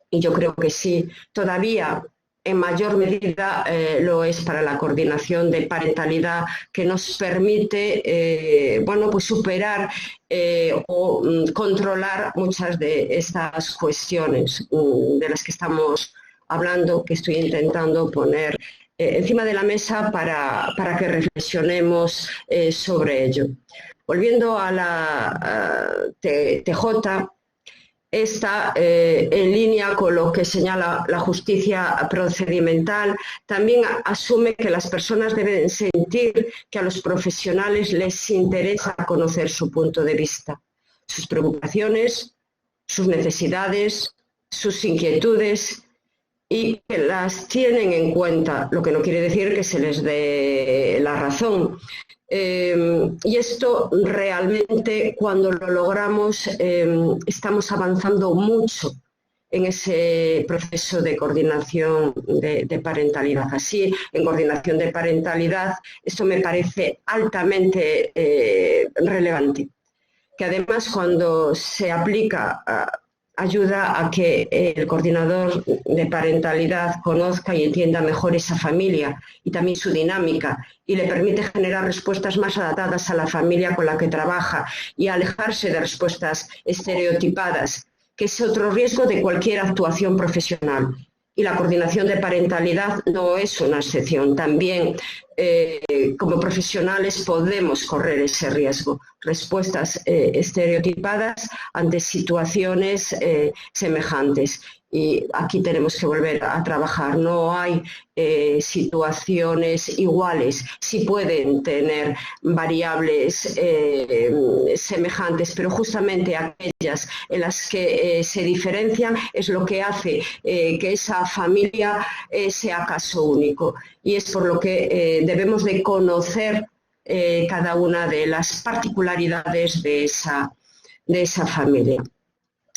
[SPEAKER 5] y yo creo que sí, todavía en mayor medida lo es para la coordinación de parentalidad, que nos permite pues superar o controlar muchas de estas cuestiones de las que estamos hablando, que estoy intentando poner encima de la mesa para que reflexionemos sobre ello. Volviendo a la TJ, está en línea con lo que señala la justicia procedimental. También asume que las personas deben sentir que a los profesionales les interesa conocer su punto de vista, sus preocupaciones sus necesidades, sus inquietudes y que las tienen en cuenta, lo que no quiere decir que se les dé la razón. Y esto realmente, cuando lo logramos, estamos avanzando mucho en ese proceso de coordinación de parentalidad. Así, en coordinación de parentalidad, esto me parece altamente relevante, que además cuando se aplica ayuda a que el coordinador de parentalidad conozca y entienda mejor esa familia y también su dinámica, y le permite generar respuestas más adaptadas a la familia con la que trabaja y alejarse de respuestas estereotipadas, que es otro riesgo de cualquier actuación profesional. Y la coordinación de parentalidad no es una excepción. También, como profesionales, podemos correr ese riesgo. Respuestas estereotipadas ante situaciones semejantes. Y aquí tenemos que volver a trabajar. No hay situaciones iguales. Sí pueden tener variables semejantes, pero justamente aquellas en las que se diferencian es lo que hace que esa familia sea caso único. Y es por lo que debemos de conocer cada una de las particularidades de esa familia.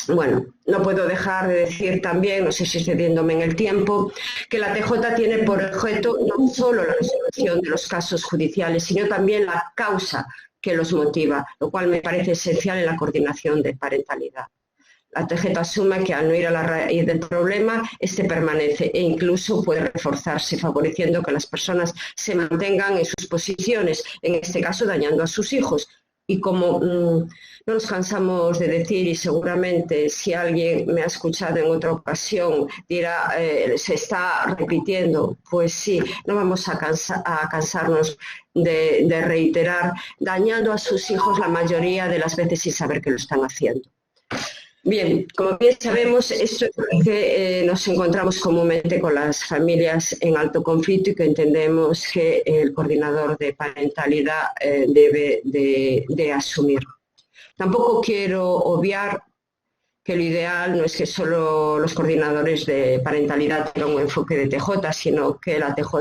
[SPEAKER 5] Bueno, no puedo dejar de decir también, no sé si excediéndome en el tiempo, que la TJ tiene por objeto no solo la resolución de los casos judiciales, sino también la causa que los motiva, lo cual me parece esencial en la coordinación de parentalidad. La TJ asume que al no ir a la raíz del problema, este permanece e incluso puede reforzarse, favoreciendo que las personas se mantengan en sus posiciones, en este caso dañando a sus hijos. Y como no nos cansamos de decir, y seguramente si alguien me ha escuchado en otra ocasión dirá, se está repitiendo, pues sí, no vamos a cansarnos de reiterar, dañando a sus hijos la mayoría de las veces sin saber que lo están haciendo. Bien, como bien sabemos, esto es que nos encontramos comúnmente con las familias en alto conflicto y que entendemos que el coordinador de parentalidad debe de asumir. Tampoco quiero obviar que lo ideal no es que solo los coordinadores de parentalidad tengan un enfoque de TJ, sino que la TJ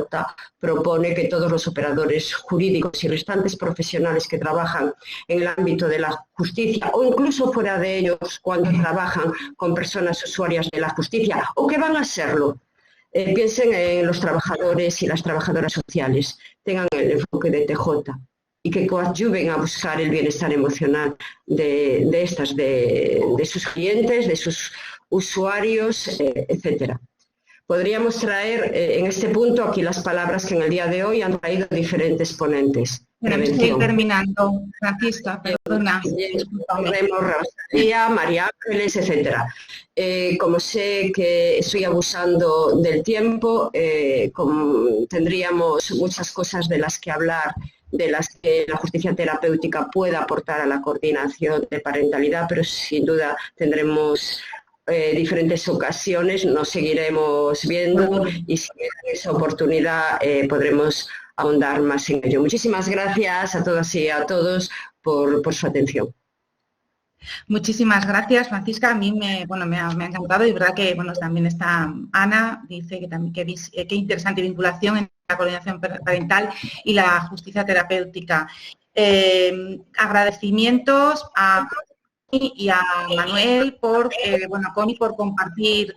[SPEAKER 5] propone que todos los operadores jurídicos y restantes profesionales que trabajan en el ámbito de la justicia o incluso fuera de ellos cuando trabajan con personas usuarias de la justicia o que van a serlo, piensen en los trabajadores y las trabajadoras sociales, tengan el enfoque de TJ y que coadyuven a buscar el bienestar emocional de sus clientes, de sus usuarios, etcétera. Podríamos traer en este punto aquí las palabras que en el día de hoy han traído diferentes ponentes.
[SPEAKER 2] Pero estoy terminando, Francisca, perdona.
[SPEAKER 5] María Ángeles, etcétera. Como sé que estoy abusando del tiempo, tendríamos muchas cosas de las que hablar, de las que la justicia terapéutica pueda aportar a la coordinación de parentalidad, pero sin duda tendremos diferentes ocasiones, nos seguiremos viendo y si en esa oportunidad podremos ahondar más en ello. Muchísimas gracias a todas y a todos por su atención.
[SPEAKER 2] Muchísimas gracias, Francisca. A mí me ha encantado y verdad que también está Ana, dice que interesante vinculación entre la coordinación parental y la justicia terapéutica. Agradecimientos a y a Manuel por compartir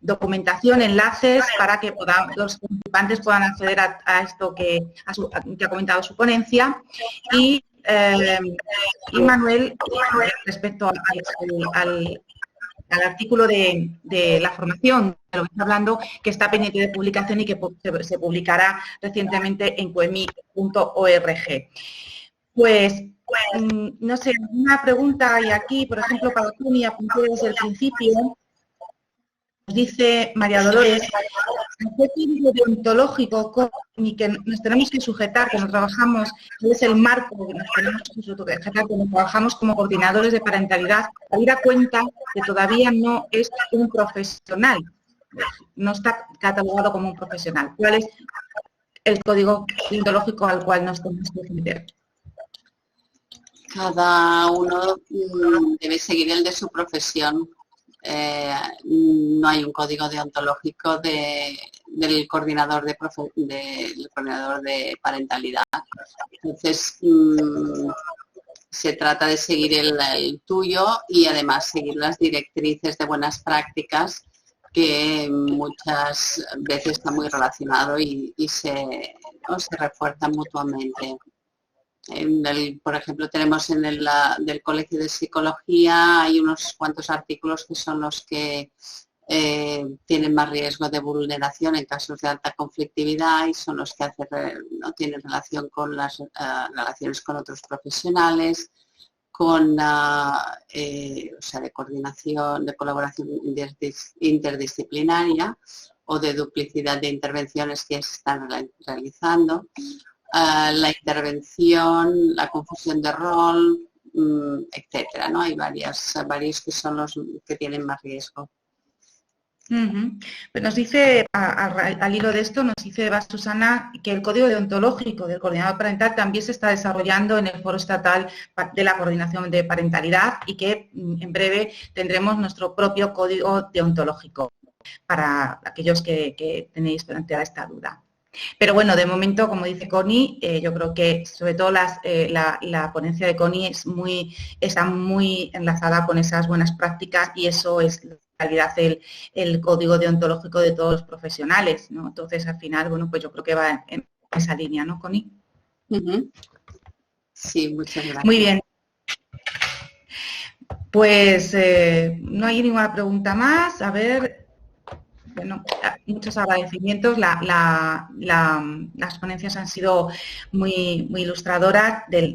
[SPEAKER 2] documentación, enlaces para que los participantes puedan acceder a esto que ha comentado su ponencia y Manuel respecto al artículo de la formación de lo que está hablando, que está pendiente de publicación y que se publicará recientemente en coemi.org. Pues, no sé, una pregunta hay aquí, por ejemplo, para Tuni, apunté desde el principio, nos dice María Dolores, ¿a qué tipo deontológico que nos tenemos que sujetar cuando trabajamos, cuál es el marco que nos tenemos que sujetar cuando trabajamos como coordinadores de parentalidad, habida cuenta que todavía no es un profesional, no está catalogado como un profesional? ¿Cuál es el código deontológico al cual nos tenemos que someter?
[SPEAKER 3] Cada uno debe seguir el de su profesión. No hay un código deontológico del coordinador de parentalidad. Entonces, se trata de seguir el tuyo y además seguir las directrices de buenas prácticas, que muchas veces está muy relacionado y se refuerzan mutuamente. Por ejemplo, tenemos en del Colegio de Psicología, hay unos cuantos artículos que son los que tienen más riesgo de vulneración en casos de alta conflictividad y son los que no tienen relación con las relaciones con otros profesionales, con de coordinación, de colaboración interdisciplinaria o de duplicidad de intervenciones que se están realizando. La intervención, la confusión de rol, etcétera, ¿no? Hay varios que son los que tienen más riesgo.
[SPEAKER 2] Pues nos dice, al hilo de esto, nos dice Susana que el código deontológico del coordinador parental también se está desarrollando en el Foro Estatal de la Coordinación de Parentalidad y que en breve tendremos nuestro propio código deontológico para aquellos que tenéis planteada esta duda. Pero bueno, de momento, como dice Connie, yo creo que sobre todo la ponencia de Connie está muy enlazada con esas buenas prácticas y eso es en realidad el código deontológico de todos los profesionales, ¿no? Entonces, al final, bueno, pues yo creo que va en esa línea, ¿no, Connie?
[SPEAKER 3] Sí, muchas gracias.
[SPEAKER 2] Muy bien. Pues no hay ninguna pregunta más. A ver... Bueno, muchos agradecimientos. Las ponencias han sido muy ilustradoras del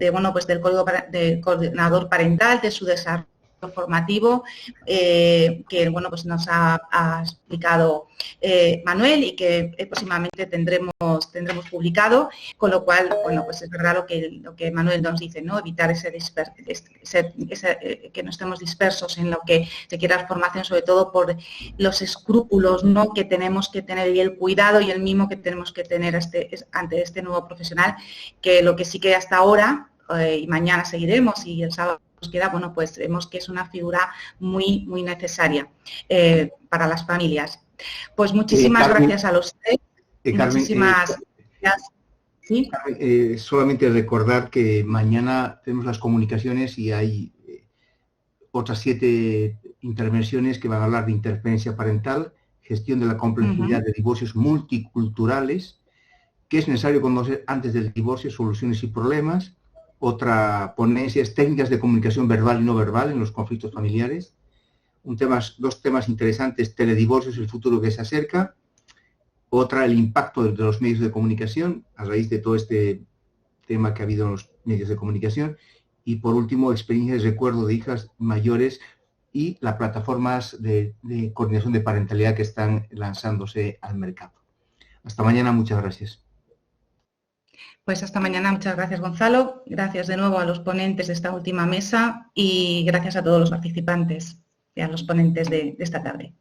[SPEAKER 2] código del coordinador parental, de su desarrollo formativo, que bueno, pues nos ha explicado Manuel y que próximamente tendremos publicado, con lo cual, bueno, pues es verdad lo que Manuel nos dice, ¿no? Evitar que no estemos dispersos en lo que requiere formación, sobre todo por los escrúpulos, ¿no?, que tenemos que tener y el cuidado y el mimo que tenemos que tener ante este nuevo profesional, que lo que sí que hasta ahora y mañana seguiremos y el sábado nos queda, bueno, pues vemos que es una figura muy necesaria para las familias. Pues muchísimas gracias a los tres.
[SPEAKER 6] Carmen,
[SPEAKER 2] muchísimas gracias. ¿Sí?
[SPEAKER 6] Carmen, solamente recordar que mañana tenemos las comunicaciones y hay otras 7 intervenciones que van a hablar de interferencia parental, gestión de la complejidad de divorcios multiculturales, qué es necesario conocer antes del divorcio, soluciones y problemas. Otra ponencia es técnicas de comunicación verbal y no verbal en los conflictos familiares. Dos temas interesantes, teledivorcios y el futuro que se acerca. Otra, el impacto de los medios de comunicación a raíz de todo este tema que ha habido en los medios de comunicación. Y por último, experiencias de recuerdo de hijas mayores y las plataformas de coordinación de parentalidad que están lanzándose al mercado. Hasta mañana, muchas gracias.
[SPEAKER 2] Pues hasta mañana, muchas gracias Gonzalo, gracias de nuevo a los ponentes de esta última mesa y gracias a todos los participantes y a los ponentes de esta tarde.